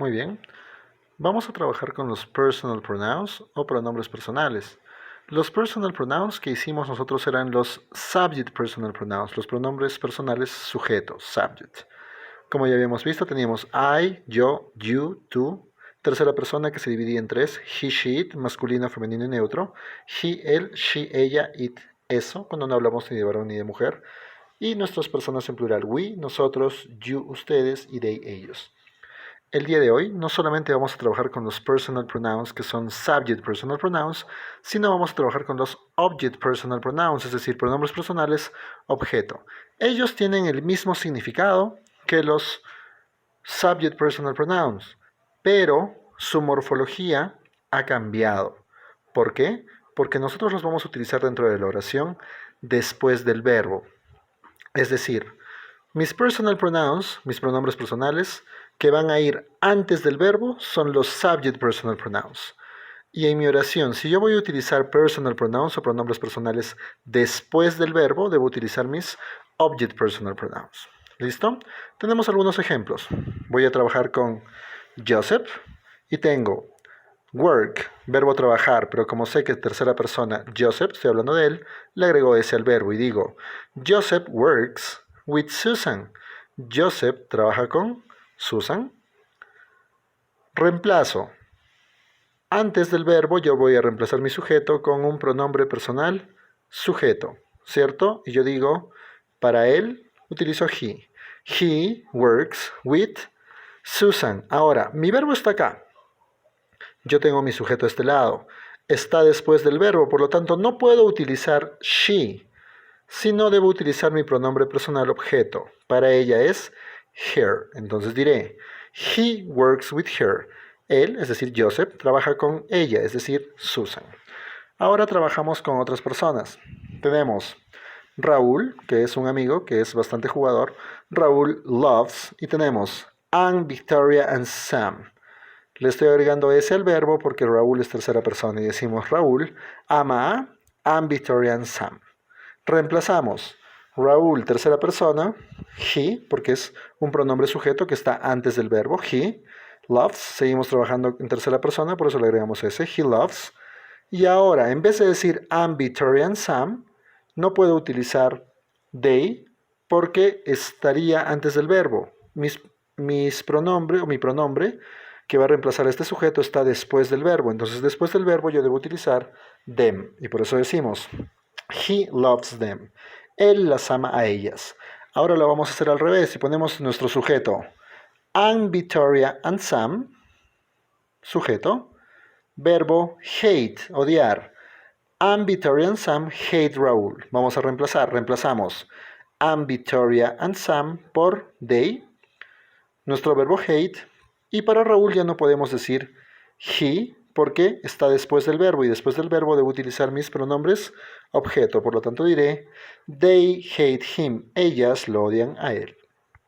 Muy bien. Vamos a trabajar con los personal pronouns o pronombres personales. Los personal pronouns que hicimos nosotros eran los subject personal pronouns, los pronombres personales sujetos, subject. Como ya habíamos visto, teníamos I, yo, you, tú, tercera persona que se dividía en tres, he, she, it, masculino, femenino y neutro, he, él, she, ella, it, eso, cuando no hablamos ni de varón ni de mujer, y nuestras personas en plural, we, nosotros, you, ustedes y they, ellos. El día de hoy no solamente vamos a trabajar con los personal pronouns, que son subject personal pronouns, sino vamos a trabajar con los object personal pronouns, es decir, pronombres personales objeto. Ellos tienen el mismo significado que los subject personal pronouns, pero su morfología ha cambiado. ¿Por qué? Porque nosotros los vamos a utilizar dentro de la oración después del verbo. Es decir, mis personal pronouns, mis pronombres personales, que van a ir antes del verbo, son los subject personal pronouns. Y en mi oración, si yo voy a utilizar personal pronouns o pronombres personales después del verbo, debo utilizar mis object personal pronouns. ¿Listo? Tenemos algunos ejemplos. Voy a trabajar con Joseph y tengo work, verbo trabajar, pero como sé que es tercera persona Joseph, estoy hablando de él, le agrego ese al verbo y digo Joseph works with Susan. Joseph trabaja con Susan. Reemplazo. Antes del verbo yo voy a reemplazar mi sujeto con un pronombre personal sujeto, ¿cierto? Y yo digo, para él utilizo he. He works with Susan. Ahora, mi verbo está acá. Yo tengo mi sujeto a este lado. Está después del verbo, por lo tanto no puedo utilizar she, sino debo utilizar mi pronombre personal objeto. Para ella es her. Entonces diré, he works with her. Él, es decir, Joseph, trabaja con ella, es decir, Susan. Ahora trabajamos con otras personas. Tenemos Raúl, que es un amigo, que es bastante jugador. Raúl loves. Y tenemos Anne, Victoria and Sam. Le estoy agregando ese al verbo porque Raúl es tercera persona y decimos Raúl ama a Anne, Victoria and Sam. Reemplazamos Raúl, tercera persona, he, porque es un pronombre sujeto que está antes del verbo, he, loves, seguimos trabajando en tercera persona, por eso le agregamos ese, he loves. Y ahora, en vez de decir Anne, Victoria and Sam, no puedo utilizar they porque estaría antes del verbo. Mi pronombre que va a reemplazar a este sujeto está después del verbo. Entonces, después del verbo yo debo utilizar them. Y por eso decimos, he loves them. Él las ama a ellas. Ahora lo vamos a hacer al revés. Si ponemos nuestro sujeto, Anne, Victoria and Sam, sujeto, verbo hate, odiar. Anne, Victoria and Sam hate Raúl. Vamos a reemplazar. Reemplazamos Anne, Victoria and Sam por they, nuestro verbo hate. Y para Raúl ya no podemos decir he porque está después del verbo y después del verbo debo utilizar mis pronombres objeto. Por lo tanto diré they hate him. Ellas lo odian a él.